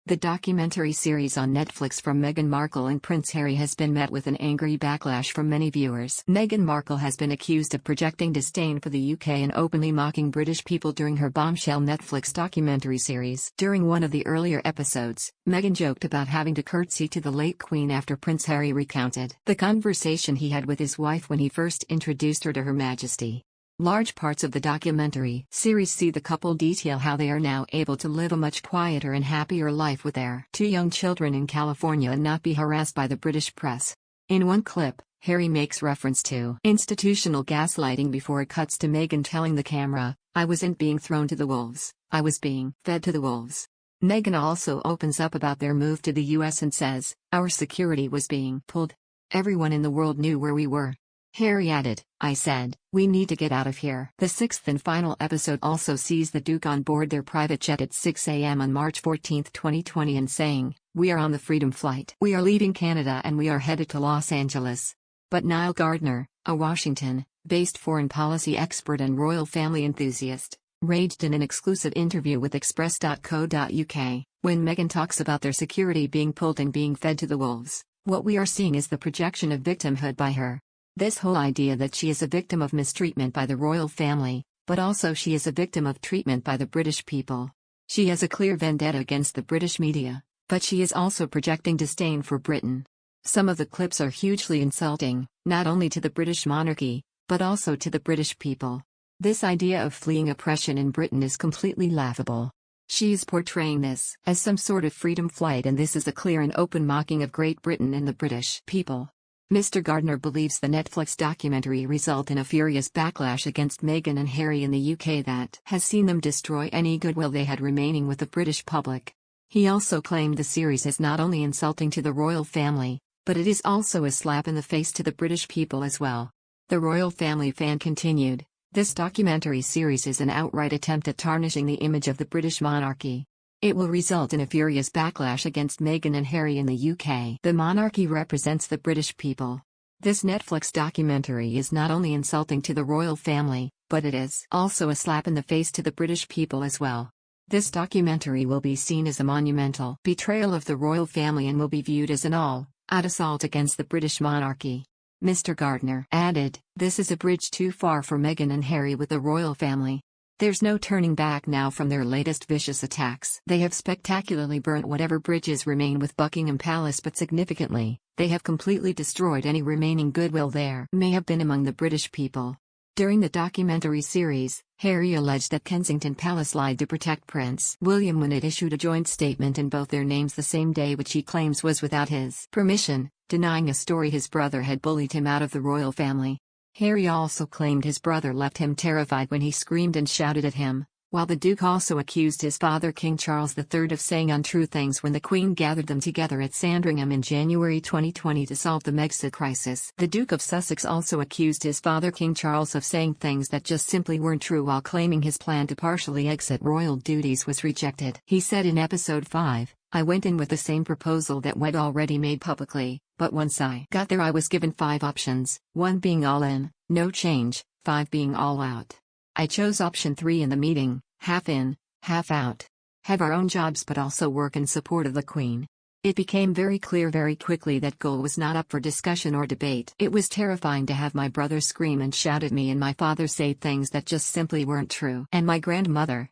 The documentary series on Netflix from Meghan Markle and Prince Harry has been met with an angry backlash from many viewers. Meghan Markle has been accused of projecting disdain for the UK and openly mocking British people during her bombshell Netflix documentary series. During one of the earlier episodes, Meghan joked about having to curtsy to the late Queen after Prince Harry recounted the conversation he had with his wife when he first introduced her to Her Majesty. Large parts of the documentary series see the couple detail how they are now able to live a much quieter and happier life with their 2 young children in California and not be harassed by the British press. In one clip, Harry makes reference to institutional gaslighting before it cuts to Meghan telling the camera, "I wasn't being thrown to the wolves, I was being fed to the wolves." Meghan also opens up about their move to the US and says, "Our security was being pulled. Everyone in the world knew where we were." Harry added, "I said, we need to get out of here." The 6th and final episode also sees the Duke on board their private jet at 6 a.m. on March 14, 2020 and saying, "We are on the Freedom Flight. We are leaving Canada and we are headed to Los Angeles." But Niall Gardner, a Washington-based foreign policy expert and royal family enthusiast, raged in an exclusive interview with Express.co.uk, when Meghan talks about their security being pulled and being fed to the wolves. "What we are seeing is the projection of victimhood by her. This whole idea that she is a victim of mistreatment by the royal family, but also she is a victim of treatment by the British people. She has a clear vendetta against the British media, but she is also projecting disdain for Britain." Some of the clips are hugely insulting, not only to the British monarchy, but also to the British people. This idea of fleeing oppression in Britain is completely laughable. She is portraying this as some sort of freedom flight, and this is a clear and open mocking of Great Britain and the British people. Mr. Gardner believes the Netflix documentary result in a furious backlash against Meghan and Harry in the UK that has seen them destroy any goodwill they had remaining with the British public. He also claimed the series is not only insulting to the royal family, but it is also a slap in the face to the British people as well. The royal family fan continued, "This documentary series is an outright attempt at tarnishing the image of the British monarchy. It will result in a furious backlash against Meghan and Harry in the UK. The monarchy represents the British people. This Netflix documentary is not only insulting to the royal family, but it is also a slap in the face to the British people as well. This documentary will be seen as a monumental betrayal of the royal family and will be viewed as an all-out assault against the British monarchy." Mr. Gardner added, "This is a bridge too far for Meghan and Harry with the royal family. There's no turning back now from their latest vicious attacks. They have spectacularly burnt whatever bridges remain with Buckingham Palace, but significantly, they have completely destroyed any remaining goodwill there may have been among the British people." During the documentary series, Harry alleged that Kensington Palace lied to protect Prince William when it issued a joint statement in both their names the same day, which he claims was without his permission, denying a story his brother had bullied him out of the royal family. Harry also claimed his brother left him terrified when he screamed and shouted at him, while the Duke also accused his father King Charles III of saying untrue things when the Queen gathered them together at Sandringham in January 2020 to solve the Megxit crisis. The Duke of Sussex also accused his father King Charles of saying things that just simply weren't true while claiming his plan to partially exit royal duties was rejected. He said in episode 5, "I went in with the same proposal that we'd already made publicly, but once I got there I was given 5 options, 1 being all in, no change, 5 being all out. I chose option 3 in the meeting, half in, half out. Have our own jobs but also work in support of the Queen." It became very clear very quickly that goal was not up for discussion or debate. "It was terrifying to have my brother scream and shout at me and my father say things that just simply weren't true. And my grandmother,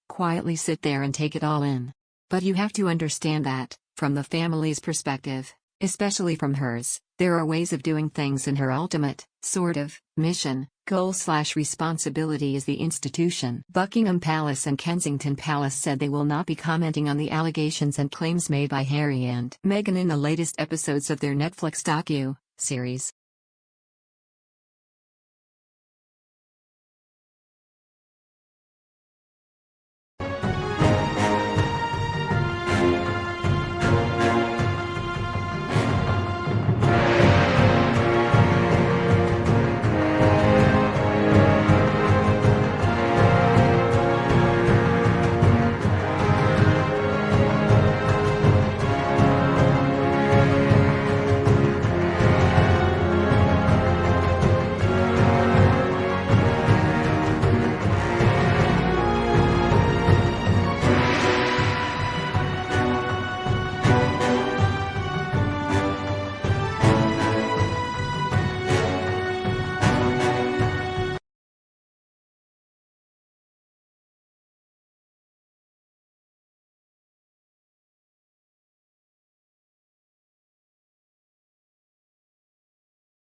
quietly sit there and take it all in. But you have to understand that, from the family's perspective, especially from hers, there are ways of doing things, and her ultimate, mission, goal/responsibility is the institution." Buckingham Palace and Kensington Palace said they will not be commenting on the allegations and claims made by Harry and Meghan in the latest episodes of their Netflix docu-series.